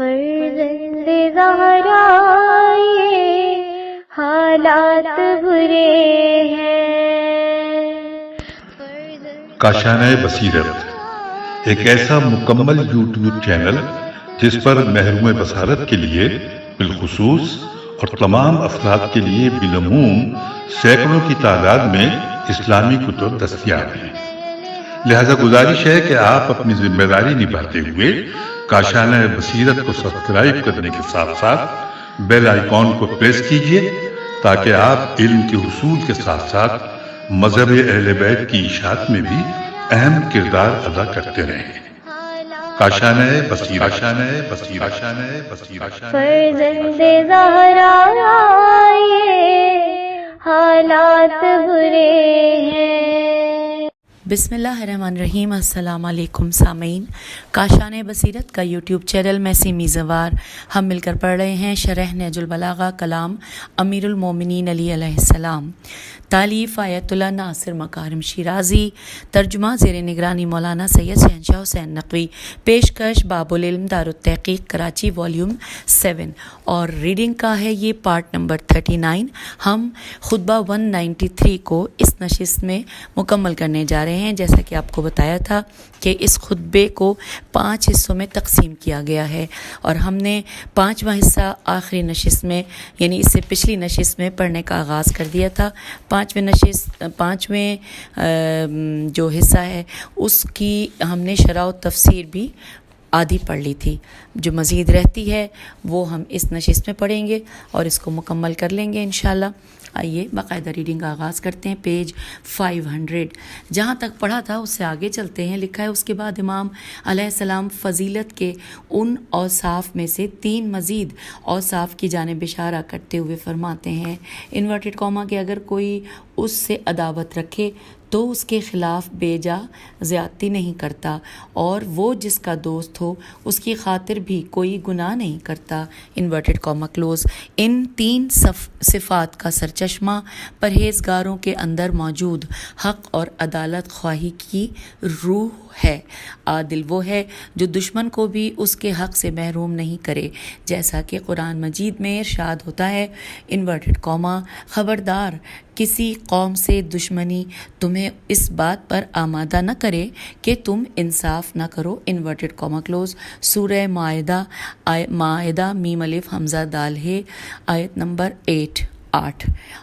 فرزند زہرا یہ حالات برے ہیں۔ کاشانۂ بصیرت ایک ایسا مکمل یوٹیوب چینل جس پر محروم بصارت کے لیے بالخصوص اور تمام افراد کے لیے بالعموم سینکڑوں کی تعداد میں اسلامی کتب دستیاب ہیں۔ لہذا گزارش ہے کہ آپ اپنی ذمہ داری نبھاتے ہوئے کاشانۂ بصیرت کو سبسکرائب کرنے کے ساتھ ساتھ بیل آئیکن کو پریس کیجیے تاکہ آپ علم کے حصول کے ساتھ ساتھ مذہب اہل بیت کی اشاعت میں بھی اہم کردار ادا کرتے رہیں۔ کاشانۂ بصیرت، کاشانۂ بصیرت، کاشانۂ بصیرت۔ فرزند زہرا یہ حالات برے ہیں۔ بسم اللہ الرحمن الرحیم۔ السلام علیکم سامعین، کاشانۂ بصیرت کا یوٹیوب چینل میں سیمی زوار ہم مل کر پڑھ رہے ہیں شرح نہج البلاغہ کلام امیر المومنین علی علیہ السلام، تالیف آیت اللہ ناصر مکارم شیرازی، ترجمہ زیر نگرانی مولانا سید شہنشاہ حسین نقوی، پیشکش باب العلم دارالتحقیق کراچی والیوم 7، اور ریڈنگ کا ہے یہ پارٹ نمبر 39۔ ہم خطبہ 193 کو اس نشست میں مکمل کرنے جا رہے ہیں۔ جیسا کہ آپ کو بتایا تھا کہ اس خطبے کو 5 حصوں میں تقسیم کیا گیا ہے، اور ہم نے 5واں حصہ آخری نشست میں یعنی اس سے پچھلی نشست میں پڑھنے کا آغاز کر دیا تھا۔ پانچویں جو حصہ ہے اس کی ہم نے شرح و تفسیر بھی آدھی پڑھ لی تھی، جو مزید رہتی ہے وہ ہم اس نشست میں پڑھیں گے اور اس کو مکمل کر لیں گے انشاءاللہ۔ آئیے باقاعدہ ریڈنگ کا آغاز کرتے ہیں۔ پیج 500 جہاں تک پڑھا تھا اس سے آگے چلتے ہیں۔ لکھا ہے اس کے بعد امام علیہ السلام فضیلت کے ان اوصاف میں سے 3 مزید اوصاف کی جانب اشارہ کرتے ہوئے فرماتے ہیں، انورٹڈ کاما کہ اگر کوئی اس سے عداوت رکھے تو اس کے خلاف بے جا زیادتی نہیں کرتا، اور وہ جس کا دوست ہو اس کی خاطر بھی کوئی گناہ نہیں کرتا، انورٹڈ کاما کلوز۔ ان 3 صفات کا سرچشمہ پرہیزگاروں کے اندر موجود حق اور عدالت خواہی کی روح ہے۔ عادل وہ ہے جو دشمن کو بھی اس کے حق سے محروم نہیں کرے، جیسا کہ قرآن مجید میں ارشاد ہوتا ہے، انورٹڈ کاما خبردار کسی قوم سے دشمنی تمہیں اس بات پر آمادہ نہ کرے کہ تم انصاف نہ کرو، انورٹڈ کاما کلوز۔ سورہ مائدہ میم الف حمزہ دال ہے، آیت نمبر 8۔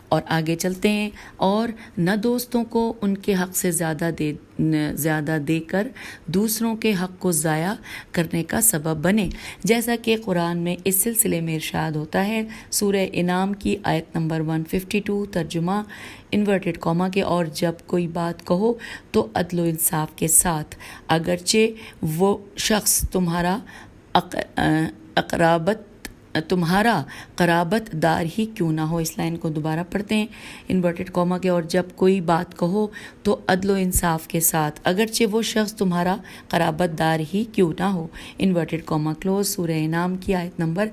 اور آگے چلتے ہیں، اور نہ دوستوں کو ان کے حق سے زیادہ دے کر دوسروں کے حق کو ضائع کرنے کا سبب بنے، جیسا کہ قرآن میں اس سلسلے میں ارشاد ہوتا ہے، سورہ انعام کی آیت نمبر 152، ترجمہ انورٹڈ کاما کے اور جب کوئی بات کہو تو عدل و انصاف کے ساتھ، اگرچہ وہ شخص تمہارا قرابت دار ہی کیوں نہ ہو۔ اس لائن کو دوبارہ پڑھتے ہیں، انورٹڈ کاما کے اور جب کوئی بات کہو تو عدل و انصاف کے ساتھ، اگرچہ وہ شخص تمہارا قرابت دار ہی کیوں نہ ہو، انورٹڈ کاما کلوز۔ سورہ انعام کی آیت نمبر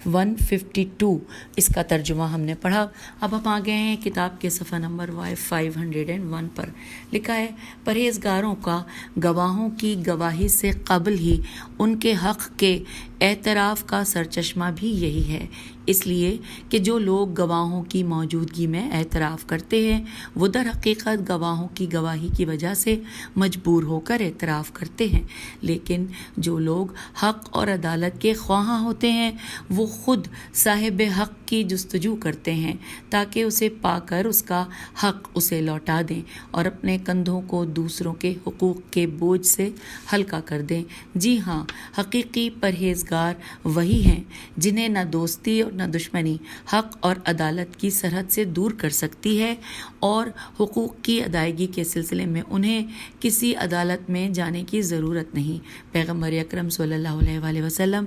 152، اس کا ترجمہ ہم نے پڑھا۔ اب ہم آ گئے ہیں کتاب کے صفحہ نمبر 501 پر۔ لکھا ہے، پرہیزگاروں کا گواہوں کی گواہی سے قبل ہی ان کے حق کے اعتراف کا سرچشمہ بھی یہی ہے، اس لیے کہ جو لوگ گواہوں کی موجودگی میں اعتراف کرتے ہیں وہ در حقیقت گواہوں کی گواہی کی وجہ سے مجبور ہو کر اعتراف کرتے ہیں، لیکن جو لوگ حق اور عدالت کے خواہاں ہوتے ہیں وہ خود صاحب حق کی جستجو کرتے ہیں تاکہ اسے پا کر اس کا حق اسے لوٹا دیں اور اپنے کندھوں کو دوسروں کے حقوق کے بوجھ سے ہلکا کر دیں۔ جی ہاں، حقیقی پرہیزگار وہی ہیں جنہیں نہ دوستی اور نہ دشمنی حق اور عدالت کی سرحد سے دور کر سکتی ہے، اور حقوق کی ادائیگی کے سلسلے میں انہیں کسی عدالت میں جانے کی ضرورت نہیں۔ پیغمبر اکرم صلی اللہ علیہ وآلہ وسلم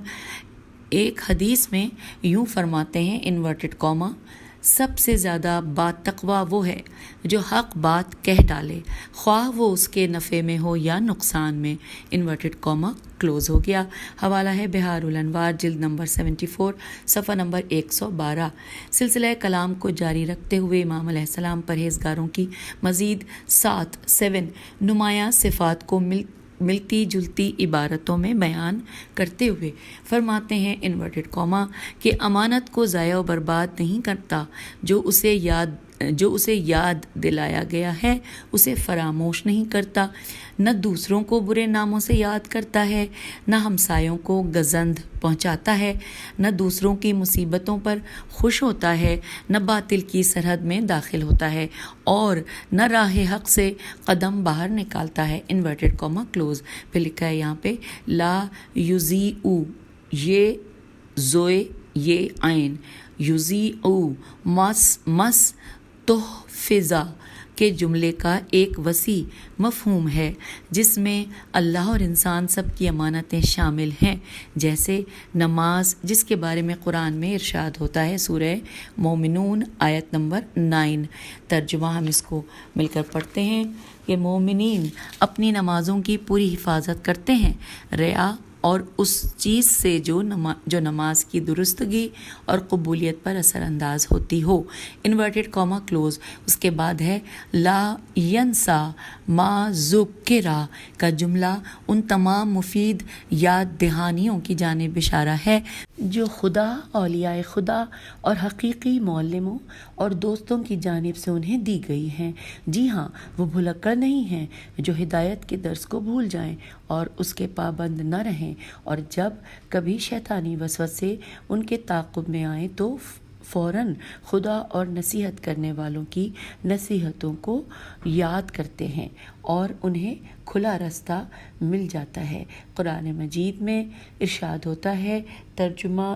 ایک حدیث میں یوں فرماتے ہیں، انورٹڈ کاما، سب سے زیادہ باتقوا وہ ہے جو حق بات کہہ ڈالے، خواہ وہ اس کے نفع میں ہو یا نقصان میں، انورٹڈ کاما کلوز ہو گیا۔ حوالہ ہے بہار الانوار، جلد نمبر 74، صفحہ نمبر 112۔ سلسلہ کلام کو جاری رکھتے ہوئے امام علیہ السلام پرہیزگاروں کی مزید 7 نمایاں صفات کو ملتی جلتی عبارتوں میں بیان کرتے ہوئے فرماتے ہیں انورٹڈ کاما کہ امانت کو ضائع و برباد نہیں کرتا، جو اسے یاد دلایا گیا ہے اسے فراموش نہیں کرتا، نہ دوسروں کو برے ناموں سے یاد کرتا ہے، نہ ہمسایوں کو گزند پہنچاتا ہے، نہ دوسروں کی مصیبتوں پر خوش ہوتا ہے، نہ باطل کی سرحد میں داخل ہوتا ہے اور نہ راہ حق سے قدم باہر نکالتا ہے، انورٹڈ کاما کلوز۔ پھر لکھا ہے یہاں پہ لا یضیع، یہ زوئے یہ عین، یضیع مس تحفظہ کے جملے کا ایک وسیع مفہوم ہے جس میں اللہ اور انسان سب کی امانتیں شامل ہیں، جیسے نماز، جس کے بارے میں قرآن میں ارشاد ہوتا ہے سورہ مومنون آیت نمبر 9۔ ترجمہ ہم اس کو مل کر پڑھتے ہیں کہ مومنین اپنی نمازوں کی پوری حفاظت کرتے ہیں، ریا اور اس چیز سے جو نماز کی درستگی اور قبولیت پر اثر انداز ہوتی ہو، انورٹڈ کاما کلوز۔ اس کے بعد ہے لا ینسا ما ذکرہ کا جملہ ان تمام مفید یاد دہانیوں کی جانب اشارہ ہے جو خدا، اولیاء خدا اور حقیقی معلموں اور دوستوں کی جانب سے انہیں دی گئی ہیں۔ جی ہاں، وہ بھلکڑ نہیں ہیں جو ہدایت کے درس کو بھول جائیں اور اس کے پابند نہ رہیں، اور جب کبھی شیطانی وسوسے ان کے تعاقب میں آئیں تو فوراً خدا اور نصیحت کرنے والوں کی نصیحتوں کو یاد کرتے ہیں اور انہیں کھلا رستہ مل جاتا ہے۔ قرآن مجید میں ارشاد ہوتا ہے، ترجمہ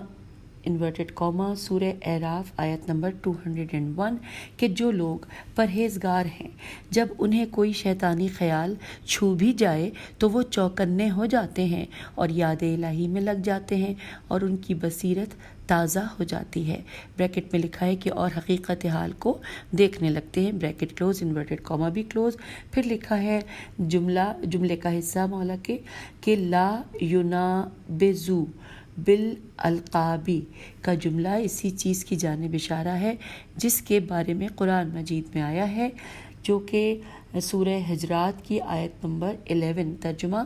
انورٹڈ کاما سورہ اعراف آیت نمبر 201، کہ جو لوگ پرہیزگار ہیں جب انہیں کوئی شیطانی خیال چھو بھی جائے تو وہ چوکنے ہو جاتے ہیں اور یاد الہی میں لگ جاتے ہیں اور ان کی بصیرت تازہ ہو جاتی ہے۔ بریکٹ میں لکھا ہے کہ اور حقیقت حال کو دیکھنے لگتے ہیں، بریکٹ کلوز، انورٹڈ کاما بھی کلوز۔ پھر لکھا ہے جملے کا حصہ مولا کے کہ لا ینابذو بالالقابی کا جملہ اسی چیز کی جانب اشارہ ہے جس کے بارے میں قرآن مجید میں آیا ہے، جو کہ سورہ حجرات کی آیت نمبر 11، ترجمہ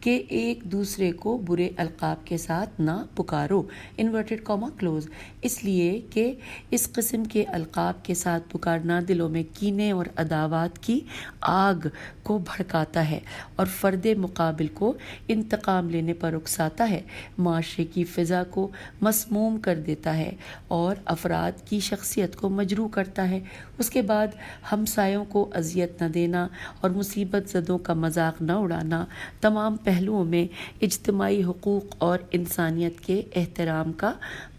کہ ایک دوسرے کو برے القاب کے ساتھ نہ پکارو، انورٹڈ کاما کلوز، اس لیے کہ اس قسم کے القاب کے ساتھ پکارنا دلوں میں کینے اور عداوت کی آگ کو بھڑکاتا ہے اور فرد مقابل کو انتقام لینے پر اکساتا ہے، معاشرے کی فضا کو مسموم کر دیتا ہے اور افراد کی شخصیت کو مجروح کرتا ہے۔ اس کے بعد ہمسایوں کو اذیت نہ دینا اور مصیبت زدوں کا مذاق نہ اڑانا تمام پہلوؤں میں اجتماعی حقوق اور انسانیت کے احترام کا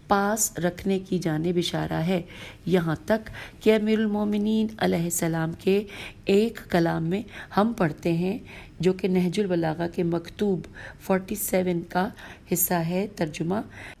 پاس رکھنے کی جانب اشارہ ہے، یہاں تک کہ امیر المومنین علیہ السلام کے ایک کلام میں ہم پڑھتے ہیں جو کہ نہج البلاغہ کے مکتوب 47 کا حصہ ہے، ترجمہ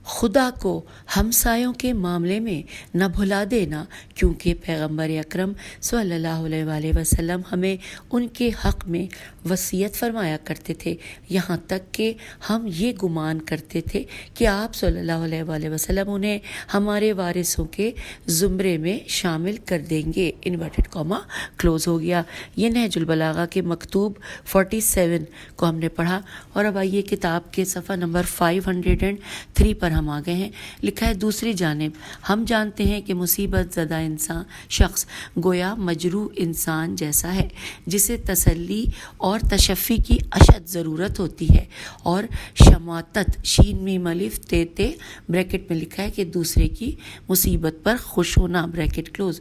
خدا کو ہمسایوں کے معاملے میں نہ بھلا دینا، کیونکہ پیغمبر اکرم صلی اللہ علیہ وآلہ وسلم ہمیں ان کے حق میں وصیت فرمایا کرتے تھے، یہاں تک کہ ہم یہ گمان کرتے تھے کہ آپ صلی اللہ علیہ وآلہ وسلم انہیں ہمارے وارثوں کے زمرے میں شامل کر دیں گے، انورٹڈ کاما کلوز ہو گیا۔ یہ نہج البلاغہ کے مکتوب 47 کو ہم نے پڑھا، اور اب آئیے کتاب کے صفحہ نمبر 503 پر ہم آ گئے ہیں۔ لکھا ہے دوسری جانب ہم جانتے ہیں کہ مصیبت زدہ انسان شخص گویا مجروح انسان جیسا ہے جسے تسلی اور تشفی کی اشد ضرورت ہوتی ہے، اور شماتت شین میم الف تے تے بریکٹ میں لکھا ہے کہ دوسرے کی مصیبت پر خوش ہونا، بریکٹ کلوز،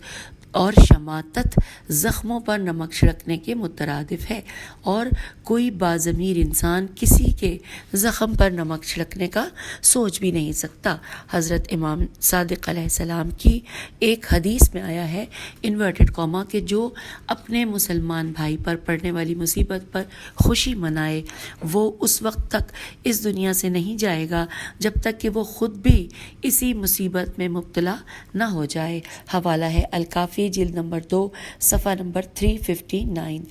اور شماتت زخموں پر نمک چھڑکنے کے مترادف ہے، اور کوئی باضمیر انسان کسی کے زخم پر نمک چھڑکنے کا سوچ بھی نہیں سکتا۔ حضرت امام صادق علیہ السلام کی ایک حدیث میں آیا ہے، انورٹڈ کاما، کہ جو اپنے مسلمان بھائی پر پڑنے والی مصیبت پر خوشی منائے وہ اس وقت تک اس دنیا سے نہیں جائے گا جب تک کہ وہ خود بھی اسی مصیبت میں مبتلا نہ ہو جائے۔ حوالہ ہے الکافی جلد نمبر 2 صفحہ نمبر 359۔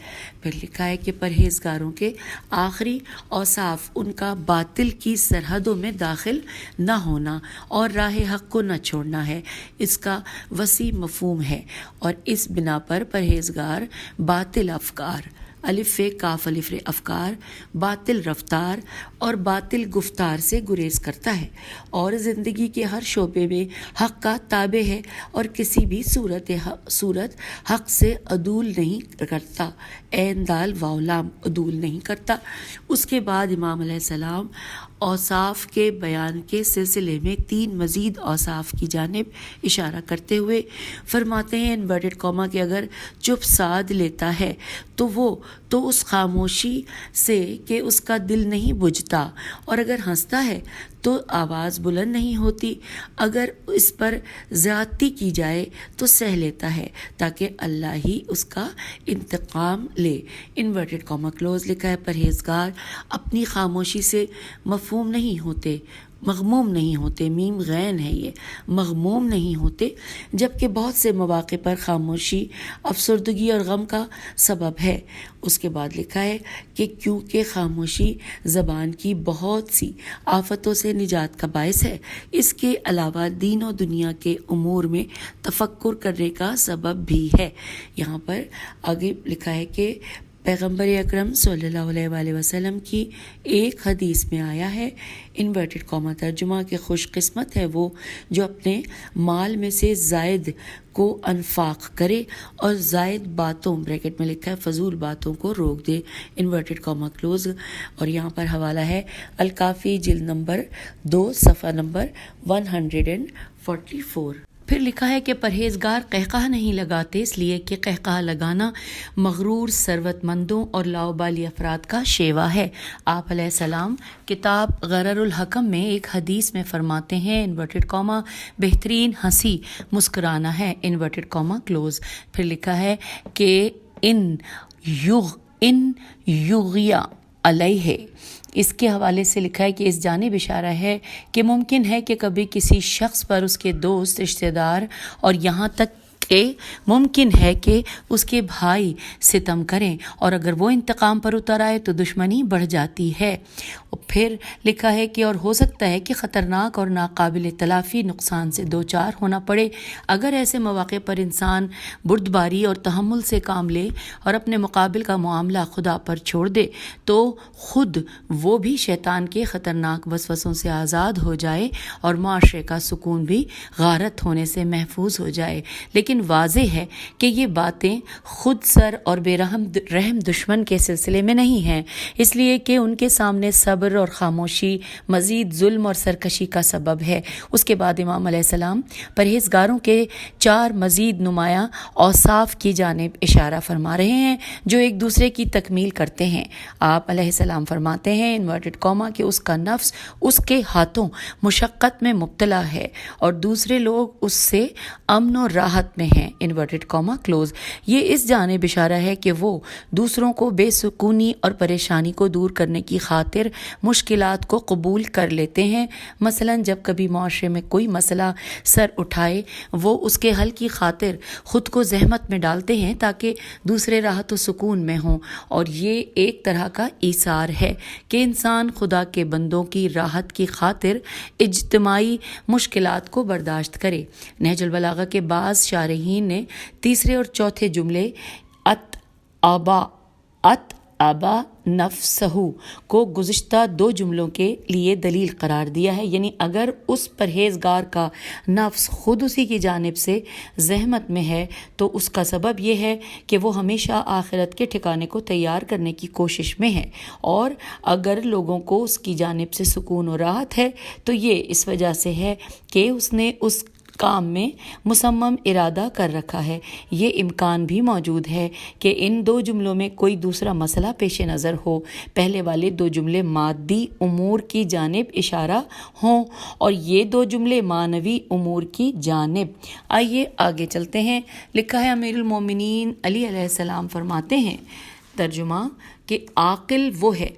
پھر لکھا ہے کہ پرہیزگاروں کے آخری اوصاف ان کا باطل کی سرحدوں میں داخل نہ ہونا اور راہ حق کو نہ چھوڑنا ہے، اس کا وسیع مفہوم ہے، اور اس بنا پر پرہیزگار باطل افکار، الف کاف الف افکار، باطل رفتار اور باطل گفتار سے گریز کرتا ہے اور زندگی کے ہر شعبے میں حق کا تابع ہے اور کسی بھی صورت حق سے عدول نہیں کرتا، عین دال واو لام، عدول نہیں کرتا۔ اس کے بعد امام علیہ السلام اوصاف کے بیان کے سلسلے میں 3 مزید اوصاف کی جانب اشارہ کرتے ہوئے فرماتے ہیں انورٹڈ کاما کہ اگر چپ سادھ لیتا ہے تو اس خاموشی سے کہ اس کا دل نہیں بجھتا، اور اگر ہنستا ہے تو آواز بلند نہیں ہوتی، اگر اس پر زیادتی کی جائے تو سہ لیتا ہے تاکہ اللہ ہی اس کا انتقام لے۔ انورٹڈ کاما کلوز لکھا ہے پرہیزگار اپنی خاموشی سے مغموم نہیں ہوتے، میم غین ہے یہ، مغموم نہیں ہوتے، جبکہ بہت سے مواقع پر خاموشی افسردگی اور غم کا سبب ہے۔ اس کے بعد لکھا ہے کہ کیونکہ خاموشی زبان کی بہت سی آفتوں سے نجات کا باعث ہے، اس کے علاوہ دین و دنیا کے امور میں تفکر کرنے کا سبب بھی ہے۔ یہاں پر آگے لکھا ہے کہ پیغمبر اکرم صلی اللہ علیہ وآلہ وسلم کی ایک حدیث میں آیا ہے، انورٹڈ کاما ترجمہ کہ خوش قسمت ہے وہ جو اپنے مال میں سے زائد کو انفاق کرے اور زائد باتوں بریکٹ میں لکھا ہے فضول باتوں کو روک دے، انورٹڈ کاما کلوز۔ اور یہاں پر حوالہ ہے الکافی جلد نمبر 2 صفحہ نمبر 144۔ پھر لکھا ہے کہ پرہیزگار قہقہ نہیں لگاتے اس لیے کہ قہقہ لگانا مغرور ثروت مندوں اور لاؤبالی افراد کا شیوا ہے۔ آپ علیہ السلام کتاب غرر الحکم میں ایک حدیث میں فرماتے ہیں انورٹڈ کاما بہترین ہنسی مسکرانا ہے، انورٹڈ کاما کلوز۔ پھر لکھا ہے کہ ان یغیا علیہ، اس کے حوالے سے لکھا ہے کہ اس جانب اشارہ ہے کہ ممکن ہے کہ کبھی کسی شخص پر اس کے دوست، رشتہ دار اور یہاں تک کہ ممکن ہے کہ اس کے بھائی ستم کریں، اور اگر وہ انتقام پر اتر آئے تو دشمنی بڑھ جاتی ہے۔ پھر لکھا ہے کہ اور ہو سکتا ہے کہ خطرناک اور ناقابل تلافی نقصان سے دوچار ہونا پڑے۔ اگر ایسے مواقع پر انسان بردباری اور تحمل سے کام لے اور اپنے مقابل کا معاملہ خدا پر چھوڑ دے تو خود وہ بھی شیطان کے خطرناک وسوسوں سے آزاد ہو جائے اور معاشرے کا سکون بھی غارت ہونے سے محفوظ ہو جائے۔ لیکن واضح ہے کہ یہ باتیں خود سر اور بے رحم دشمن کے سلسلے میں نہیں ہیں، اس لیے کہ ان کے سامنے صبر اور خاموشی مزید ظلم اور سرکشی کا سبب ہے۔ اس کے بعد امام علیہ السلام پرہیزگاروں کے 4 مزید نمایاں اوصاف کی جانب اشارہ فرما رہے ہیں جو ایک دوسرے کی تکمیل کرتے ہیں۔ آپ علیہ السلام فرماتے ہیں انورٹڈ کاما کہ اس کا نفس اس کے ہاتھوں مشقت میں مبتلا ہے اور دوسرے لوگ اس سے امن و راحت میں ہیں، انورٹڈ کاما کلوز۔ یہ اس جانب اشارہ ہے کہ وہ دوسروں کو بے سکونی اور پریشانی کو دور کرنے کی خاطر مشکلات کو قبول کر لیتے ہیں۔ مثلا جب کبھی معاشرے میں کوئی مسئلہ سر اٹھائے وہ اس کے حل کی خاطر خود کو زحمت میں ڈالتے ہیں تاکہ دوسرے راحت و سکون میں ہوں، اور یہ ایک طرح کا ایثار ہے کہ انسان خدا کے بندوں کی راحت کی خاطر اجتماعی مشکلات کو برداشت کرے۔ نہج البلاغہ کے بعض شارحین نے تیسرے اور چوتھے جملے ات ابا نفسہ کو گزشتہ 2 جملوں کے لیے دلیل قرار دیا ہے، یعنی اگر اس پرہیزگار کا نفس خود اسی کی جانب سے زحمت میں ہے تو اس کا سبب یہ ہے کہ وہ ہمیشہ آخرت کے ٹھکانے کو تیار کرنے کی کوشش میں ہے، اور اگر لوگوں کو اس کی جانب سے سکون و راحت ہے تو یہ اس وجہ سے ہے کہ اس نے اس کام میں مصمم ارادہ کر رکھا ہے۔ یہ امکان بھی موجود ہے کہ ان 2 جملوں میں کوئی دوسرا مسئلہ پیش نظر ہو، پہلے والے 2 جملے مادی امور کی جانب اشارہ ہوں اور یہ 2 جملے معنوی امور کی جانب۔ آئیے آگے چلتے ہیں۔ لکھا ہے امیر المومنین علی علیہ السلام فرماتے ہیں ترجمہ کہ عاقل وہ ہے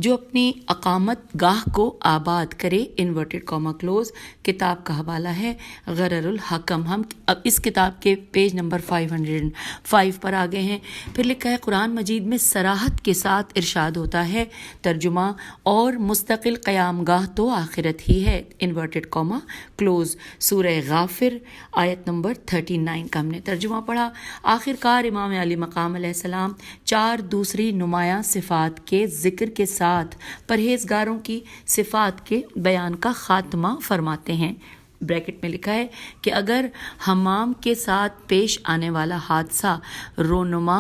جو اپنی اقامت گاہ کو آباد کرے، انورٹڈ کاما کلوز۔ کتاب کا حوالہ ہے غرر الحکم۔ ہم اب اس کتاب کے پیج نمبر 505 پر آ گئے ہیں۔ پھر لکھا ہے قرآن مجید میں صراحت کے ساتھ ارشاد ہوتا ہے، ترجمہ، اور مستقل قیام گاہ تو آخرت ہی ہے، انورٹڈ کاما کلوز، سورہ غافر آیت نمبر 39 کا ہم نے ترجمہ پڑھا۔ آخر کار امام علی مقام علیہ السلام 4 دوسری نمایاں صفات کے ذکر کے ساتھ پرہیزگاروں کی صفات کے بیان کا خاتمہ فرماتے ہیں۔ بریکٹ میں لکھا ہے کہ اگر حمام کے ساتھ پیش آنے والا حادثہ رونما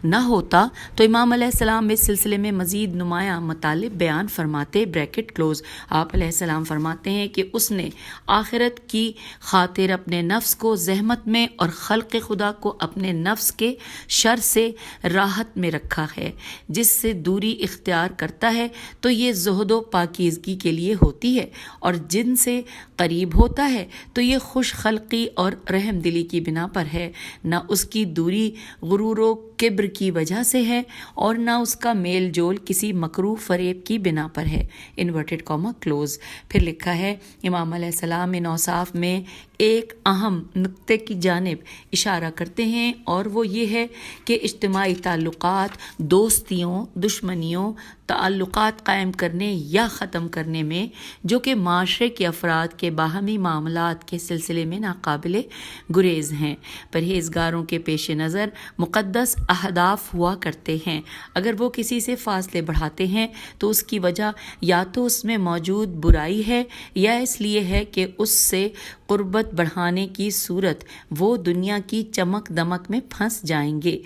نہ ہوتا تو امام علیہ السلام اس سلسلے میں مزید نمایاں مطالب بیان فرماتے، بریکٹ کلوز۔ آپ علیہ السلام فرماتے ہیں کہ اس نے آخرت کی خاطر اپنے نفس کو زحمت میں اور خلق خدا کو اپنے نفس کے شر سے راحت میں رکھا ہے۔ جس سے دوری اختیار کرتا ہے تو یہ زہد و پاکیزگی کے لیے ہوتی ہے، اور جن سے قریب ہوتا ہے تو یہ خوش خلقی اور رحم دلی کی بنا پر ہے۔ نہ اس کی دوری غرور و کبر کی وجہ سے ہے اور نہ اس کا میل جول کسی مکروہ فریب کی بنا پر ہے، انورٹڈ کاما کلوز۔ پھر لکھا ہے امام علیہ السلام ان اوصاف میں ایک اہم نقطے کی جانب اشارہ کرتے ہیں، اور وہ یہ ہے کہ اجتماعی تعلقات، دوستیوں، دشمنیوں، تعلقات قائم کرنے یا ختم کرنے میں، جو کہ معاشرے کے افراد کے باہمی معاملات کے سلسلے میں ناقابل گریز ہیں، پرہیزگاروں کے پیش نظر مقدس اہداف ہوا کرتے ہیں۔ اگر وہ کسی سے فاصلے بڑھاتے ہیں تو اس کی وجہ یا تو اس میں موجود برائی ہے یا اس لیے ہے کہ اس سے قربت بڑھانے کی صورت وہ دنیا کی چمک دمک میں پھنس جائیں گے۔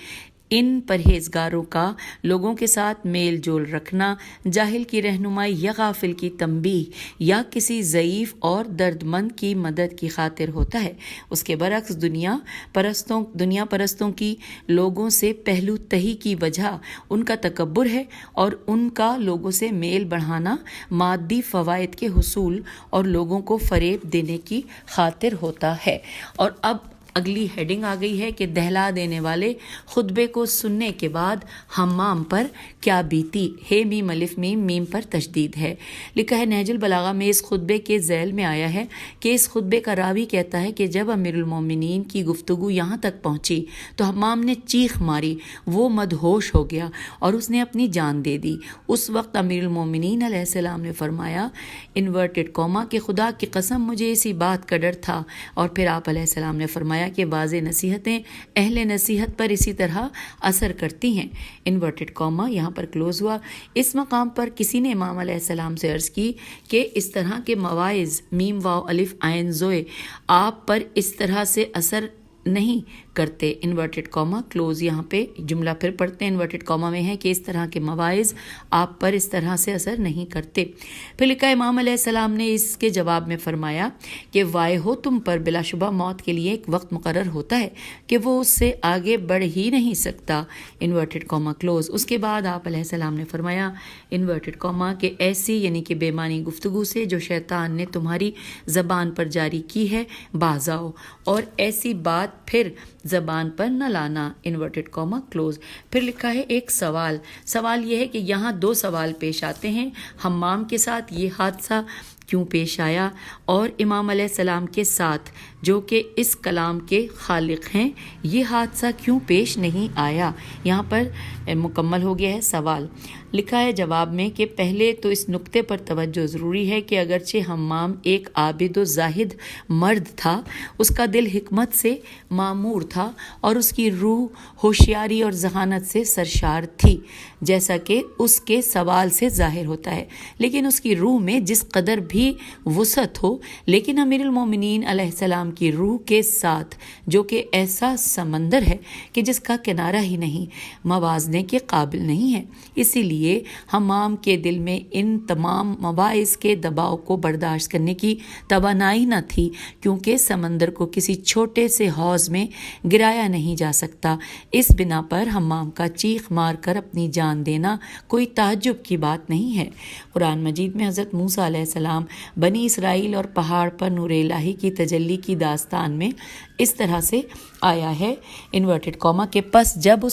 ان پرہیزگاروں کا لوگوں کے ساتھ میل جول رکھنا جاہل کی رہنمائی یا غافل کی تنبیہ یا کسی ضعیف اور درد مند کی مدد کی خاطر ہوتا ہے۔ اس کے برعکس دنیا پرستوں کی لوگوں سے پہلو تہی کی وجہ ان کا تکبر ہے، اور ان کا لوگوں سے میل بڑھانا مادی فوائد کے حصول اور لوگوں کو فریب دینے کی خاطر ہوتا ہے۔ اور اب اگلی ہیڈنگ آ گئی ہے کہ دہلا دینے والے خطبے کو سننے کے بعد حمام پر کیا بیتی، ہے میم الف میم میم پر تشدید ہے۔ لکھا ہے نہج البلاغہ میں اس خطبے کے ذیل میں آیا ہے کہ اس خطبے کا راوی کہتا ہے کہ جب امیر المومنین کی گفتگو یہاں تک پہنچی تو حمام نے چیخ ماری، وہ مدہوش ہو گیا اور اس نے اپنی جان دے دی۔ اس وقت امیر المومنین علیہ السلام نے فرمایا، انورٹڈ کاما، کہ خدا کی قسم مجھے اسی بات کا ڈر تھا۔ اور پھر آپ علیہ السلام نے فرمایا کہ واضح نصیحتیں اہل نصیحت پر اسی طرح اثر کرتی ہیں، انورٹڈ کاما یہاں پر کلوز ہوا۔ اس مقام پر کسی نے امام علیہ السلام سے عرض کی کہ اس طرح کے مواعظ میم واو الف عین زوئے آپ پر اس طرح سے اثر نہیں کرتے، انورٹڈ کاما کلوز۔ یہاں پہ جملہ پھر پڑھتے ہیں، انورٹڈ کاما میں ہے کہ اس طرح کے مواعظ آپ پر اس طرح سے اثر نہیں کرتے۔ پھر لکھا امام علیہ السلام نے اس کے جواب میں فرمایا کہ وائے ہو تم پر، بلا شبہ موت کے لیے ایک وقت مقرر ہوتا ہے کہ وہ اس سے آگے بڑھ ہی نہیں سکتا، انورٹڈ کاما کلوز۔ اس کے بعد آپ علیہ السلام نے فرمایا، انورٹڈ کاما، کہ ایسی یعنی کہ بے معنی گفتگو سے جو شیطان نے تمہاری زبان پر جاری کی ہے باز آؤ، اور ایسی بات پھر زبان پر نہ لانا، انورٹڈ کاما کلوز۔ پھر لکھا ہے ایک سوال یہ ہے کہ یہاں 2 سوال پیش آتے ہیں، حمام کے ساتھ یہ حادثہ کیوں پیش آیا، اور امام علیہ السلام کے ساتھ جو کہ اس کلام کے خالق ہیں یہ حادثہ کیوں پیش نہیں آیا۔ یہاں پر مکمل ہو گیا ہے سوال۔ لکھا ہے جواب میں کہ پہلے تو اس نقطے پر توجہ ضروری ہے کہ اگرچہ حمام ایک عابد و زاہد مرد تھا، اس کا دل حکمت سے معمور تھا اور اس کی روح ہوشیاری اور ذہانت سے سرشار تھی، جیسا کہ اس کے سوال سے ظاہر ہوتا ہے، لیکن اس کی روح میں جس قدر بھی وسعت ہو، لیکن امیر المومنین علیہ السلام کی روح کے ساتھ جو کہ ایسا سمندر ہے کہ جس کا کنارہ ہی نہیں، موازنے کے قابل نہیں ہے، اسی لیے حمام کے دل میں ان تمام مواعظ کے دباؤ کو برداشت کرنے کی توانائی نہ تھی، کیونکہ سمندر کو کسی چھوٹے سے حوض میں گرایا نہیں جا سکتا۔ اس بنا پر حمام کا چیخ مار کر اپنی جان دینا کوئی تعجب کی بات نہیں ہے۔ قرآن مجید میں حضرت موسیٰ علیہ السلام بنی اسرائیل اور پہاڑ پر نور الہی کی تجلی کی داستان میں اس طرح سے آیا ہے انورٹڈ کاما کے پس جب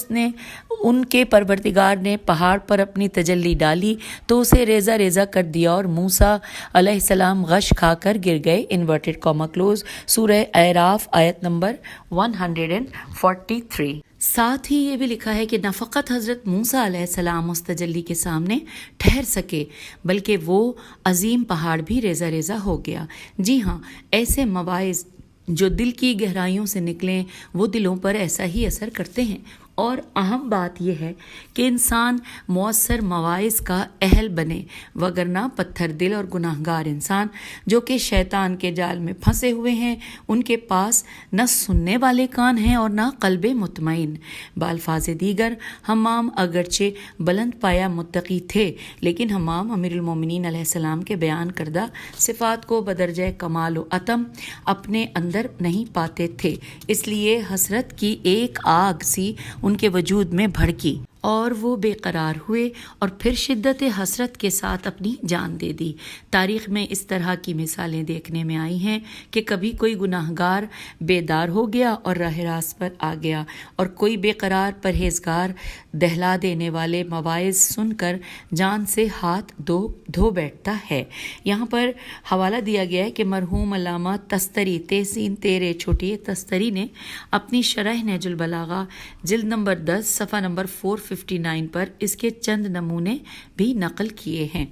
ان کے پروردگار نے پہاڑ پر اپنی تجلی ڈالی تو اسے ریزہ ریزہ کر دیا اور موسیٰ علیہ السلام غش کھا کر گر گئے، انورٹڈ کاما کلوز، سورہ اعراف آیت نمبر 143۔ ساتھ ہی یہ بھی لکھا ہے کہ نہ فقط حضرت موسیٰ علیہ السلام اس تجلی کے سامنے ٹھہر سکے بلکہ وہ عظیم پہاڑ بھی ریزہ ریزہ ہو گیا۔ جی ہاں، ایسے مواعظ جو دل کی گہرائیوں سے نکلیں وہ دلوں پر ایسا ہی اثر کرتے ہیں، اور اہم بات یہ ہے کہ انسان مؤثر مواعظ کا اہل بنے، وگرنہ پتھر دل اور گناہ گار انسان جو کہ شیطان کے جال میں پھنسے ہوئے ہیں، ان کے پاس نہ سننے والے کان ہیں اور نہ قلب مطمئن۔ بالفاظ دیگر، حمام اگرچہ بلند پایا متقی تھے لیکن حمام امیر المومنین علیہ السلام کے بیان کردہ صفات کو بدرجہ کمال و اتم اپنے اندر نہیں پاتے تھے، اس لیے حسرت کی ایک آگ سی ان کے وجود میں بھڑکی اور وہ بے قرار ہوئے اور پھر شدت حسرت کے ساتھ اپنی جان دے دی۔ تاریخ میں اس طرح کی مثالیں دیکھنے میں آئی ہیں کہ کبھی کوئی گناہ گار بیدار ہو گیا اور راہ راست پر آ گیا، اور کوئی بے قرار پرہیزگار دہلا دینے والے مواعظ سن کر جان سے ہاتھ دھو بیٹھتا ہے۔ یہاں پر حوالہ دیا گیا ہے کہ مرحوم علامہ تستری تحسین تیرے چھوٹی تستری نے اپنی شرح نہج البلاغہ جلد نمبر 10 صفحہ نمبر 459 پر اس کے چند نمونے بھی نقل کیے ہیں۔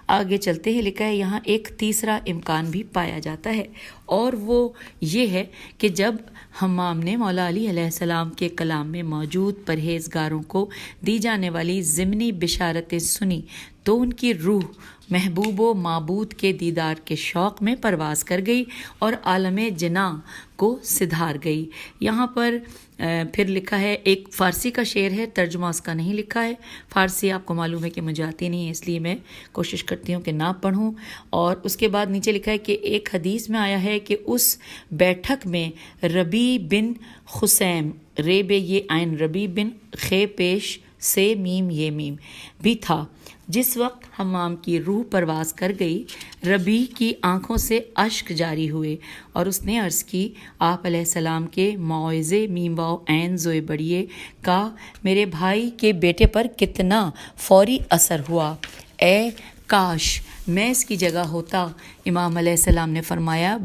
آگے چلتے ہیں، لکھا ہے یہاں ایک تیسرا امکان بھی پایا جاتا ہے، اور وہ یہ ہے کہ جب حمام نے مولا علی علیہ السلام کے کلام میں موجود پرہیزگاروں کو دی جانے والی ضمنی بشارتیں سنی تو ان کی روح محبوب و معبود کے دیدار کے شوق میں پرواز کر گئی اور عالم جناں کو سدھار گئی۔ یہاں پر پھر لکھا ہے، ایک فارسی کا شعر ہے، ترجمہ اس کا نہیں لکھا ہے، فارسی آپ کو معلوم ہے کہ مجھے آتی نہیں ہے، اس لیے میں کوشش کرتی ہوں کہ نہ پڑھوں۔ اور اس کے بعد نیچے لکھا ہے کہ ایک حدیث میں آیا ہے کہ اس بیٹھک میں ربی بن خثیم، رے بے یہ عین، ربی بن خے پیش سے میم یہ میم بھی تھا۔ جس وقت حمام کی روح پرواز کر گئی، ربی کی آنکھوں سے اشک جاری ہوئے اور اس نے عرض کی، آپ علیہ السلام کے موعظے میم واو عین زوئے بڑیے کا میرے بھائی کے بیٹے پر کتنا فوری اثر ہوا، اے کاش میں اس کی جگہ ہوتا۔ امام علیہ السلام نے فرمایا،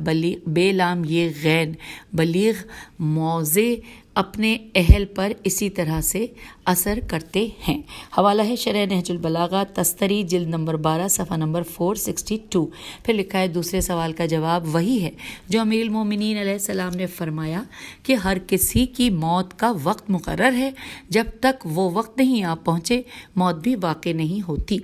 بے لام یہ غین، بلیغ موعظے اپنے اہل پر اسی طرح سے اثر کرتے ہیں۔ حوالہ ہے شرح نہج البلاغہ تستری جلد نمبر 12 صفحہ نمبر 462۔ پھر لکھا ہے دوسرے سوال کا جواب وہی ہے جو امیر المومنین علیہ السلام نے فرمایا کہ ہر کسی کی موت کا وقت مقرر ہے، جب تک وہ وقت نہیں آ پہنچے موت بھی واقع نہیں ہوتی،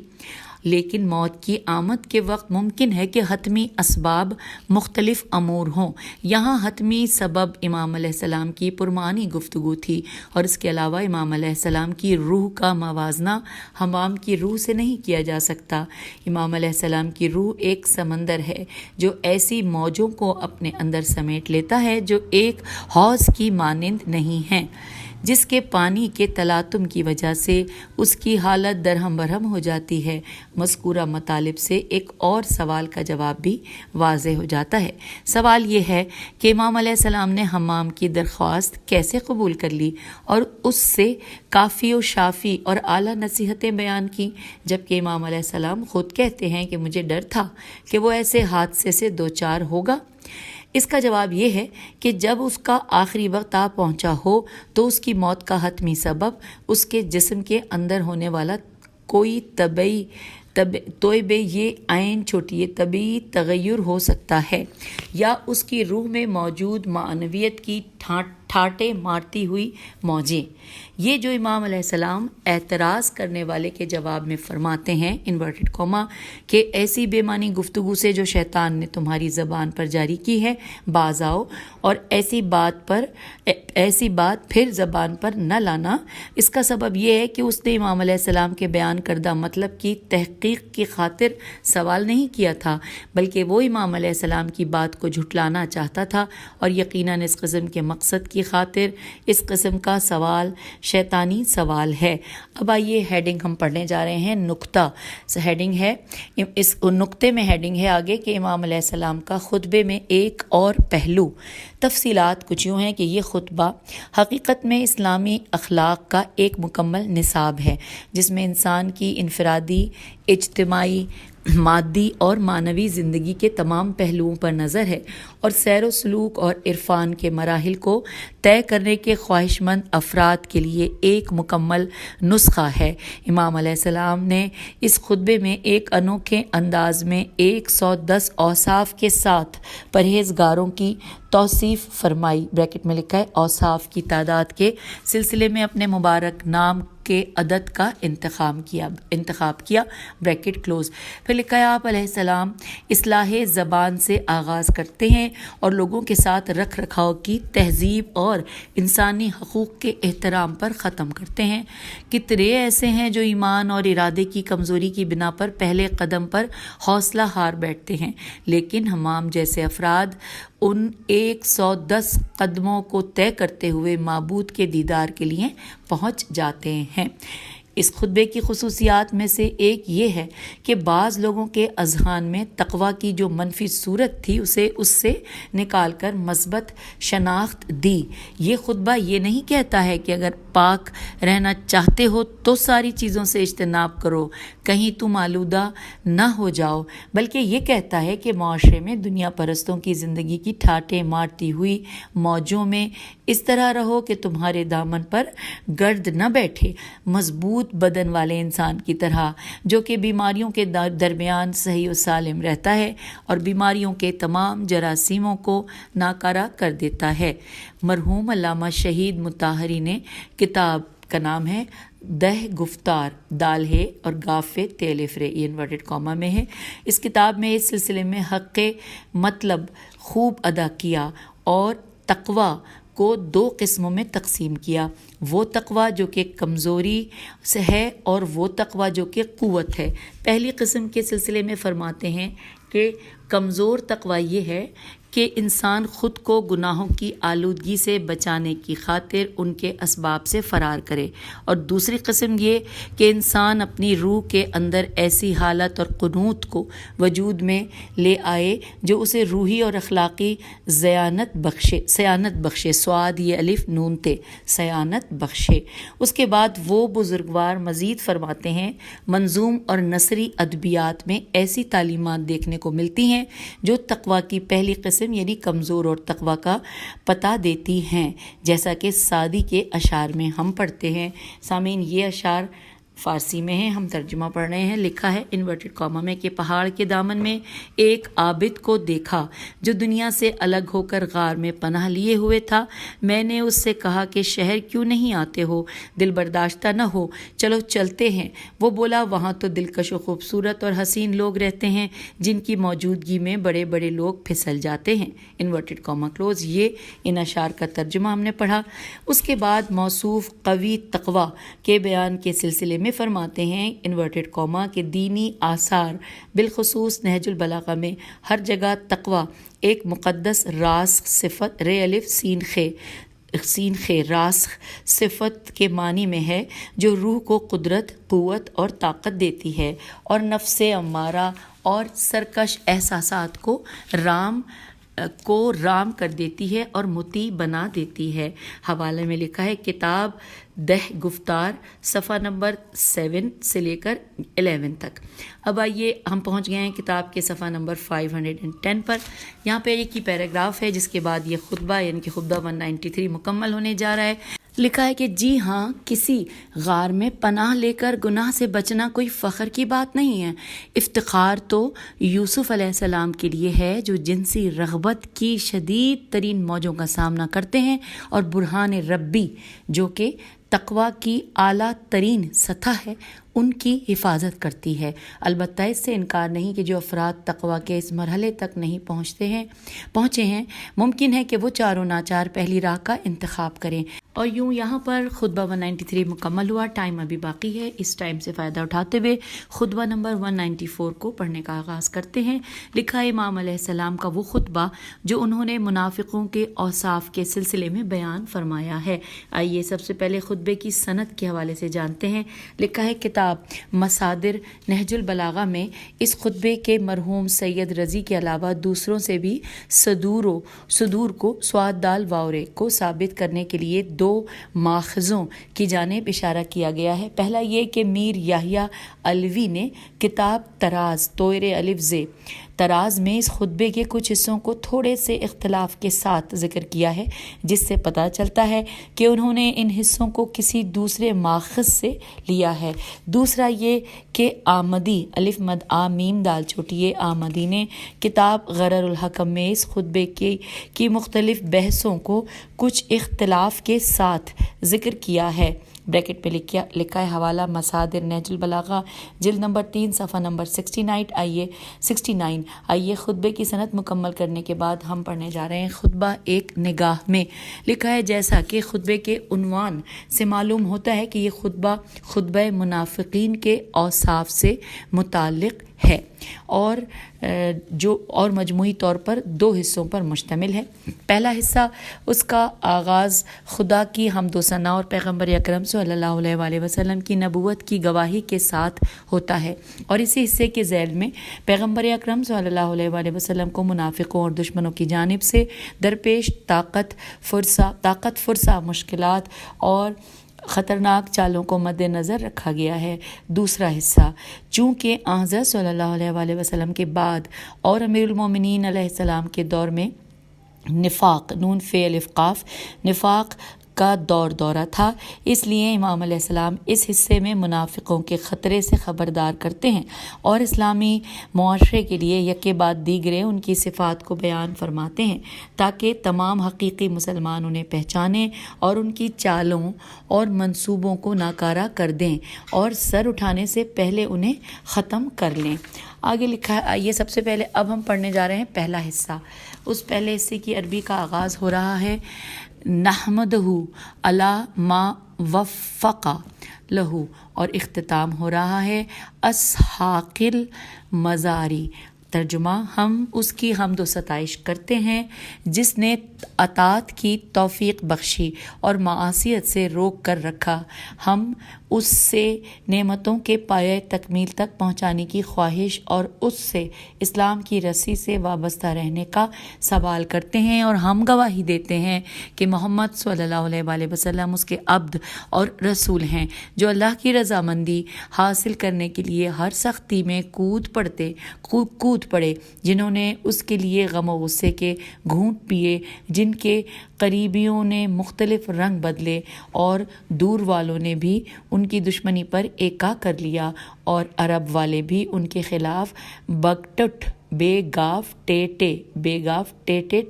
لیکن موت کی آمد کے وقت ممکن ہے کہ حتمی اسباب مختلف امور ہوں۔ یہاں حتمی سبب امام علیہ السلام کی پرمعنی گفتگو تھی، اور اس کے علاوہ امام علیہ السلام کی روح کا موازنہ حمام کی روح سے نہیں کیا جا سکتا۔ امام علیہ السلام کی روح ایک سمندر ہے جو ایسی موجوں کو اپنے اندر سمیٹ لیتا ہے جو ایک حوض کی مانند نہیں ہیں، جس کے پانی کے تلاطم کی وجہ سے اس کی حالت درہم برہم ہو جاتی ہے۔ مذکورہ مطالب سے ایک اور سوال کا جواب بھی واضح ہو جاتا ہے۔ سوال یہ ہے کہ امام علیہ السلام نے حمام کی درخواست کیسے قبول کر لی اور اس سے کافی و شافی اور اعلیٰ نصیحتیں بیان کی، جبکہ امام علیہ السلام خود کہتے ہیں کہ مجھے ڈر تھا کہ وہ ایسے حادثے سے دوچار ہوگا۔ اس کا جواب یہ ہے کہ جب اس کا آخری وقت آ پہنچا ہو تو اس کی موت کا حتمی سبب اس کے جسم کے اندر ہونے والا کوئی یہ عین چھوٹی طبعی تغیر ہو سکتا ہے، یا اس کی روح میں موجود معنویت کی ٹھاٹے مارتی ہوئی موجیں۔ یہ جو امام علیہ السلام اعتراض کرنے والے کے جواب میں فرماتے ہیں انورٹڈ کوما کہ ایسی بے معنی گفتگو سے جو شیطان نے تمہاری زبان پر جاری کی ہے باز آؤ، اور ایسی بات پھر زبان پر نہ لانا، اس کا سبب یہ ہے کہ اس نے امام علیہ السلام کے بیان کردہ مطلب کی تحقیق کی خاطر سوال نہیں کیا تھا، بلکہ وہ امام علیہ السلام کی بات کو جھٹلانا چاہتا تھا، اور یقیناً اس قسم کے مقصد کی خاطر اس قسم کا سوال شیطانی سوال ہے۔ اب آئیے ہیڈنگ ہم پڑھنے جا رہے ہیں۔ نقطہ ہیڈنگ ہے، اس نقطے میں ہیڈنگ ہے آگے کہ امام علیہ السلام کا خطبے میں ایک اور پہلو۔ تفصیلات کچھ یوں ہیں کہ یہ خطبہ حقیقت میں اسلامی اخلاق کا ایک مکمل نصاب ہے، جس میں انسان کی انفرادی، اجتماعی، مادی اور معنوی زندگی کے تمام پہلوؤں پر نظر ہے اور سیر و سلوک اور عرفان کے مراحل کو طے کرنے کے خواہش مند افراد کے لیے ایک مکمل نسخہ ہے۔ امام علیہ السلام نے اس خطبے میں ایک انوکھے انداز میں 110 اوصاف کے ساتھ پرہیزگاروں کی توصیف فرمائی، بریکٹ میں لکھا ہے اوصاف کی تعداد کے سلسلے میں اپنے مبارک نام کے عدد کا انتخاب کیا، بریکٹ کلوز۔ پھر لکھا ہے آپ علیہ السلام اصلاح زبان سے آغاز کرتے ہیں اور لوگوں کے ساتھ رکھ رکھاؤ کی تہذیب اور انسانی حقوق کے احترام پر ختم کرتے ہیں۔ کتنے ایسے ہیں جو ایمان اور ارادے کی کمزوری کی بنا پر پہلے قدم پر حوصلہ ہار بیٹھتے ہیں، لیکن ہمام جیسے افراد ان 110 قدموں کو طے کرتے ہوئے معبود کے دیدار کے لیے پہنچ جاتے ہیں۔ اس خطبے کی خصوصیات میں سے ایک یہ ہے کہ بعض لوگوں کے اذہان میں تقویٰ کی جو منفی صورت تھی اسے اس سے نکال کر مثبت شناخت دی۔ یہ خطبہ یہ نہیں کہتا ہے کہ اگر پاک رہنا چاہتے ہو تو ساری چیزوں سے اجتناب کرو، کہیں تم آلودہ نہ ہو جاؤ، بلکہ یہ کہتا ہے کہ معاشرے میں دنیا پرستوں کی زندگی کی ٹھاٹیں مارتی ہوئی موجوں میں اس طرح رہو کہ تمہارے دامن پر گرد نہ بیٹھے، مضبوط بدن والے انسان کی طرح جو کہ بیماریوں کے درمیان صحیح و سالم رہتا ہے اور بیماریوں کے تمام جراثیموں کو ناکارہ کر دیتا ہے۔ مرحوم علامہ شہید مطہری نے کتاب کا نام ہے دہ گفتار، دال ہے اور گافے تیلف رے، یہ انورٹڈ کاما میں ہے۔ اس کتاب میں اس سلسلے میں حق مطلب خوب ادا کیا اور تقویٰ کو 2 قسموں میں تقسیم کیا، وہ تقویٰ جو کہ کمزوری سے ہے اور وہ تقویٰ جو کہ قوت ہے۔ پہلی قسم کے سلسلے میں فرماتے ہیں کہ کمزور تقویٰ یہ ہے کہ انسان خود کو گناہوں کی آلودگی سے بچانے کی خاطر ان کے اسباب سے فرار کرے، اور دوسری قسم یہ کہ انسان اپنی روح کے اندر ایسی حالت اور قنوت کو وجود میں لے آئے جو اسے روحی اور اخلاقی سیانت بخشے، سواد یہ الف نون تے، سیانت بخشے۔ اس کے بعد وہ بزرگوار مزید فرماتے ہیں منظوم اور نثری ادبیات میں ایسی تعلیمات دیکھنے کو ملتی ہیں جو تقویٰ کی پہلی قسم یعنی کمزور اور تقویٰ کا پتہ دیتی ہیں، جیسا کہ سعدی کے اشعار میں ہم پڑھتے ہیں۔ سامعین، یہ اشعار فارسی میں ہیں، ہم ترجمہ پڑھ رہے ہیں۔ لکھا ہے انورٹڈ کاما میں کہ پہاڑ کے دامن میں ایک عابد کو دیکھا جو دنیا سے الگ ہو کر غار میں پناہ لیے ہوئے تھا۔ میں نے اس سے کہا کہ شہر کیوں نہیں آتے ہو، دل برداشتہ نہ ہو، چلو چلتے ہیں۔ وہ بولا وہاں تو دلکش و خوبصورت اور حسین لوگ رہتے ہیں جن کی موجودگی میں بڑے بڑے لوگ پھسل جاتے ہیں، انورٹڈ کاما کلوز۔ یہ ان اشعار کا ترجمہ ہم نے پڑھا۔ اس کے بعد موصوف قوی تقویٰ کے بیان کے سلسلے میں فرماتے ہیں انورٹڈ کاما کہ دینی آثار بالخصوص نہج البلاغہ میں ہر جگہ تقویٰ ایک مقدس راسخ صفت رے الف سین خے راسخ صفت کے معنی میں ہے جو روح کو قدرت، قوت اور طاقت دیتی ہے اور نفس امارہ اور سرکش احساسات کو رام کر دیتی ہے اور مطیع بنا دیتی ہے۔ حوالے میں لکھا ہے کتاب دہ گفتار، صفحہ نمبر 7 سے لے کر 11 تک۔ اب آئیے ہم پہنچ گئے ہیں کتاب کے صفحہ نمبر 510 پر۔ یہاں پہ ایک ہی پیراگراف ہے جس کے بعد یہ خطبہ یعنی کہ خطبہ 193 مکمل ہونے جا رہا ہے۔ لکھا ہے کہ جی ہاں، کسی غار میں پناہ لے کر گناہ سے بچنا کوئی فخر کی بات نہیں ہے۔ افتخار تو یوسف علیہ السلام کے لیے ہے جو جنسی رغبت کی شدید ترین موجوں کا سامنا کرتے ہیں اور برہان ربی جو کہ تقویٰ کی اعلیٰ ترین سطح ہے ان کی حفاظت کرتی ہے۔ البتہ اس سے انکار نہیں کہ جو افراد تقویٰ کے اس مرحلے تک نہیں پہنچے ہیں ممکن ہے کہ وہ چاروں ناچار پہلی راہ کا انتخاب کریں، اور یوں یہاں پر خطبہ 193 مکمل ہوا. ٹائم ابھی باقی ہے. اس ٹائم سے فائدہ اٹھاتے ہوئے خطبہ نمبر 194 کو پڑھنے کا آغاز کرتے ہیں. لکھا ہے امام علیہ السلام کا وہ خطبہ جو انہوں نے منافقوں کے اوصاف کے سلسلے میں بیان فرمایا ہے. آئیے سب سے پہلے خطبے کی سند کے حوالے سے جانتے ہیں. لکھا ہے کتاب مصادر نہج البلاغہ میں اس خطبے کے مرحوم سید رضی کے علاوہ دوسروں سے بھی صدور کو سواد دال واورے کو ثابت کرنے کے لیے 2 ماخذوں کی جانب اشارہ کیا گیا ہے. پہلا یہ کہ میر یحییٰ علوی نے کتاب تراز توئر الف ز تراز میں اس خطبے کے کچھ حصوں کو تھوڑے سے اختلاف کے ساتھ ذکر کیا ہے، جس سے پتہ چلتا ہے کہ انہوں نے ان حصوں کو کسی دوسرے ماخذ سے لیا ہے. دوسرا یہ کہ آمدی الف مد آ میم دال چھوٹی آمدی نے کتاب غرر الحکم میں اس خطبے کی مختلف بحثوں کو کچھ اختلاف کے ساتھ ذکر کیا ہے. بریکٹ میں لکھا ہے حوالہ مصادر نہج البلاغہ جلد نمبر 3 صفحہ نمبر 69. آئیے خطبے کی سند مکمل کرنے کے بعد ہم پڑھنے جا رہے ہیں خطبہ ایک نگاہ میں. لکھا ہے جیسا کہ خطبے کے عنوان سے معلوم ہوتا ہے کہ یہ خطبہ منافقین کے اوصاف سے متعلق ہے اور مجموعی طور پر 2 حصوں پر مشتمل ہے. پہلا حصہ اس کا آغاز خدا کی حمد و ثنا اور پیغمبر اکرم صلی اللہ علیہ وآلہ وسلم کی نبوت کی گواہی کے ساتھ ہوتا ہے، اور اسی حصے کے ذیل میں پیغمبر اکرم صلی اللہ علیہ وآلہ وسلم کو منافقوں اور دشمنوں کی جانب سے درپیش طاقت فرسا مشکلات اور خطرناک چالوں کو مد نظر رکھا گیا ہے. دوسرا حصہ چونکہ حضرت صلی اللہ علیہ وآلہ وسلم کے بعد اور امیر المومنین علیہ السلام کے دور میں نفاق نون فے الف قاف نفاق کا دورہ تھا، اس لیے امام علیہ السلام اس حصے میں منافقوں کے خطرے سے خبردار کرتے ہیں اور اسلامی معاشرے کے لیے یکے بعد دیگرے ان کی صفات کو بیان فرماتے ہیں تاکہ تمام حقیقی مسلمان انہیں پہچانیں اور ان کی چالوں اور منصوبوں کو ناکارہ کر دیں اور سر اٹھانے سے پہلے انہیں ختم کر لیں. آگے لکھا ہے. آئیے سب سے پہلے اب ہم پڑھنے جا رہے ہیں پہلا حصہ. اس پہلے حصے کی عربی کا آغاز ہو رہا ہے نحمدہ علی ما وفق لہو اور اختتام ہو رہا ہے اسحاق المزاری. ترجمہ ہم اس کی حمد و ستائش کرتے ہیں جس نے اطاعت کی توفیق بخشی اور معاصیت سے روک کر رکھا. ہم اس سے نعمتوں کے پایۂ تکمیل تک پہنچانے کی خواہش اور اس سے اسلام کی رسی سے وابستہ رہنے کا سوال کرتے ہیں، اور ہم گواہی دیتے ہیں کہ محمد صلی اللہ علیہ وآلہ وسلم اس کے عبد اور رسول ہیں جو اللہ کی رضامندی حاصل کرنے کے لیے ہر سختی میں کود پڑے، جنہوں نے اس کے لیے غم و غصے کے گھونٹ پیے، جن کے قریبیوں نے مختلف رنگ بدلے اور دور والوں نے بھی ان کی دشمنی پر ایکا کر لیا، اور عرب والے بھی ان کے خلاف بگٹٹ بے گاف ٹے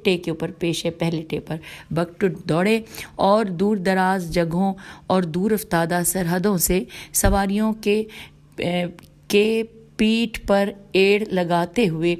ٹے کے اوپر پیش ہے پہلے ٹے پر بگٹٹ دوڑے اور دور دراز جگہوں اور دور افتادہ سرحدوں سے سواریوں کے پیٹھ پر ایڑ لگاتے ہوئے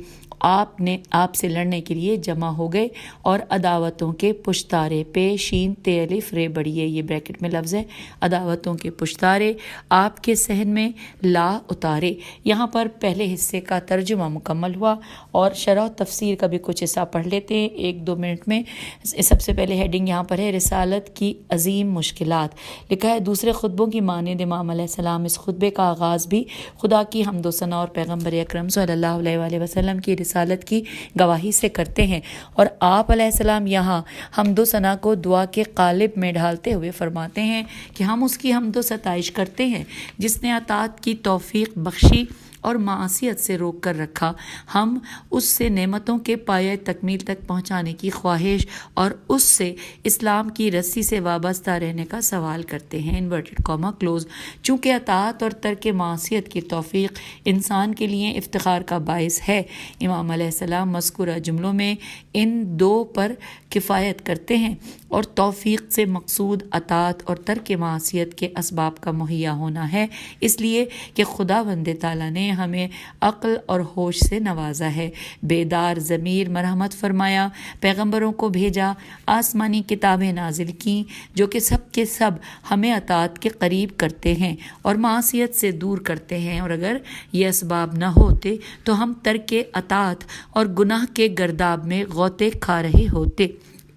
آپ سے لڑنے کے لیے جمع ہو گئے، اور عداوتوں کے پشتارے پے شین تے الف رے بڑی ہے، یہ بریکٹ میں لفظ ہے، عداوتوں کے پشتارے آپ کے صحن میں لا اتارے. یہاں پر پہلے حصے کا ترجمہ مکمل ہوا اور شرح و تفسیر کا بھی کچھ حصہ پڑھ لیتے ہیں 1-2 منٹ میں. سب سے پہلے ہیڈنگ یہاں پر ہے رسالت کی عظیم مشکلات. لکھا ہے دوسرے خطبوں کی مانند امام علیہ السلام اس خطبے کا آغاز بھی خدا کی حمد و ثنا اور پیغمبر اکرم صلی اللہ علیہ وآلہ وسلم کی رسالت کی گواہی سے کرتے ہیں، اور آپ علیہ السلام یہاں حمد و ثنا کو دعا کے قالب میں ڈھالتے ہوئے فرماتے ہیں کہ ہم اس کی حمد و ستائش کرتے ہیں جس نے اطاعت کی توفیق بخشی اور معصیت سے روک کر رکھا. ہم اس سے نعمتوں کے پایۂ تکمیل تک پہنچانے کی خواہش اور اس سے اسلام کی رسی سے وابستہ رہنے کا سوال کرتے ہیں انورٹڈ کاما کلوز. چونکہ اطاعت اور ترک معصیت کی توفیق انسان کے لیے افتخار کا باعث ہے، امام علیہ السلام مذکورہ جملوں میں ان 2 پر کفایت کرتے ہیں، اور توفیق سے مقصود اطاعت اور ترک معصیت کے اسباب کا مہیا ہونا ہے، اس لیے کہ خداوند تعالیٰ نے ہمیں عقل اور ہوش سے نوازا ہے، بیدار ضمیر مرحمت فرمایا، پیغمبروں کو بھیجا، آسمانی کتابیں نازل کیں جو کہ سب کے سب ہمیں اطاعت کے قریب کرتے ہیں اور معصیت سے دور کرتے ہیں، اور اگر یہ اسباب نہ ہوتے تو ہم ترک اطاعت اور گناہ کے گرداب میں غوطے کھا رہے ہوتے۔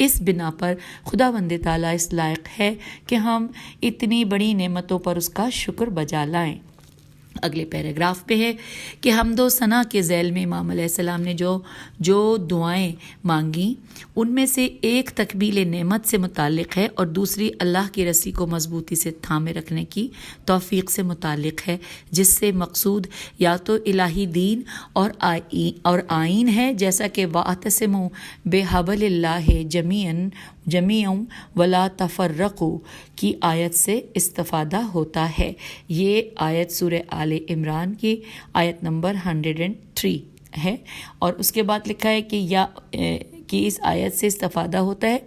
اس بنا پر خداوند تعالیٰ اس لائق ہے کہ ہم اتنی بڑی نعمتوں پر اس کا شکر بجا لائیں۔ اگلے پیراگراف پہ ہے کہ حمد و ثنا کے ذیل میں امام علیہ السلام نے جو دعائیں مانگیں ان میں سے ایک تکمیل نعمت سے متعلق ہے اور دوسری اللہ کی رسی کو مضبوطی سے تھامے رکھنے کی توفیق سے متعلق ہے، جس سے مقصود یا تو الہی دین اور آئین ہے، جیسا کہ وَاعْتَصِمُوا بِحَبْلِ اللَّهِ جَمِيعًا وَلَا تَفَرَّقُوا کی آیت سے استفادہ ہوتا ہے۔ یہ آیت سورہ آل عمران کی آیت نمبر 103 ہے، اور اس کے بعد لکھا ہے کہ اس آیت سے استفادہ ہوتا ہے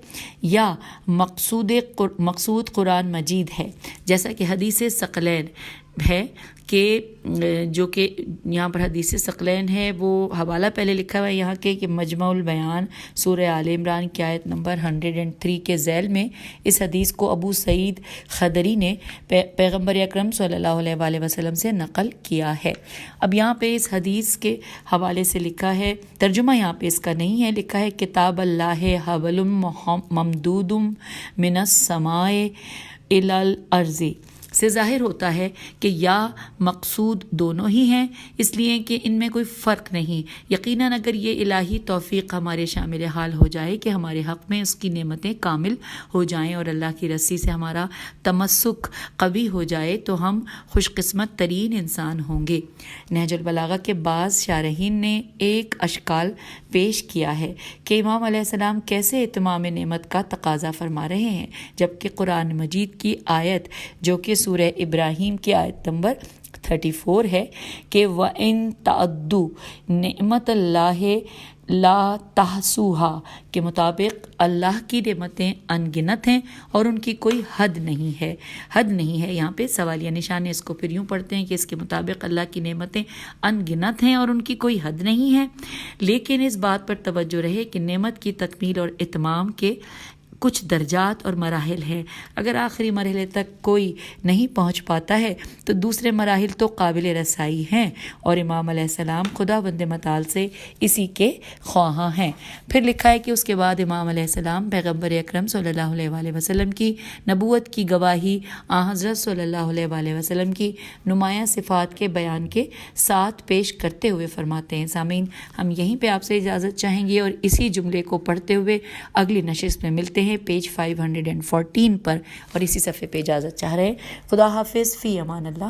یا مقصود قرآن مجید ہے، جیسا کہ حدیث ثقلین ہے کہ جو کہ یہاں پر حدیث ثقلین ہے، وہ حوالہ پہلے لکھا ہوا ہے یہاں کہ مجمع البیان سورہ آل عمران کی آیت نمبر 103 کے ذیل میں اس حدیث کو ابو سعید خدری نے پیغمبر اکرم صلی اللہ علیہ وآلہ وسلم سے نقل کیا ہے۔ اب یہاں پہ اس حدیث کے حوالے سے لکھا ہے، ترجمہ یہاں پہ اس کا نہیں ہے، لکھا ہے کتاب اللہ حبل ممدود من السماء الی الارض، سے ظاہر ہوتا ہے کہ یا مقصود دونوں ہی ہیں، اس لیے کہ ان میں کوئی فرق نہیں۔ یقیناً اگر یہ الہی توفیق ہمارے شامل حال ہو جائے کہ ہمارے حق میں اس کی نعمتیں کامل ہو جائیں اور اللہ کی رسی سے ہمارا تمسک قوی ہو جائے تو ہم خوش قسمت ترین انسان ہوں گے۔ نہج البلاغہ کے بعض شارحین نے ایک اشکال پیش کیا ہے کہ امام علیہ السلام کیسے اتمام نعمت کا تقاضا فرما رہے ہیں، جبکہ قرآن مجید کی آیت جو کہ سورہ ابراہیم کی آیت نمبر 34 ہے کہ وَإِن تَعُدُّوا نِعْمَتَ اللَّهِ لَا تَحْصُوهَا کے مطابق اللہ کی نعمتیں ان گنت ہیں اور ان کی کوئی حد نہیں ہے۔ یہاں پہ سوالیہ نشان ہے، اس کو پھر یوں پڑھتے ہیں کہ اس کے مطابق اللہ کی نعمتیں ان گنت ہیں اور ان کی کوئی حد نہیں ہے، لیکن اس بات پر توجہ رہے کہ نعمت کی تکمیل اور اتمام کے کچھ درجات اور مراحل ہیں۔ اگر آخری مرحلے تک کوئی نہیں پہنچ پاتا ہے تو دوسرے مراحل تو قابل رسائی ہیں، اور امام علیہ السلام خداوند متعال سے اسی کے خواہاں ہیں۔ پھر لکھا ہے کہ اس کے بعد امام علیہ السلام پیغمبر اکرم صلی اللہ علیہ وآلہ وسلم کی نبوت کی گواہی حضرت صلی اللہ علیہ وآلہ وسلم کی نمایاں صفات کے بیان کے ساتھ پیش کرتے ہوئے فرماتے ہیں۔ سامعین، ہم یہیں پہ آپ سے اجازت چاہیں گے اور اسی جملے کو پڑھتے ہوئے اگلی نشست میں ملتے ہیں پیج 514 پر، اور اسی صفحے پہ اجازت چاہ رہے ہیں۔ خدا حافظ، فی امان اللہ۔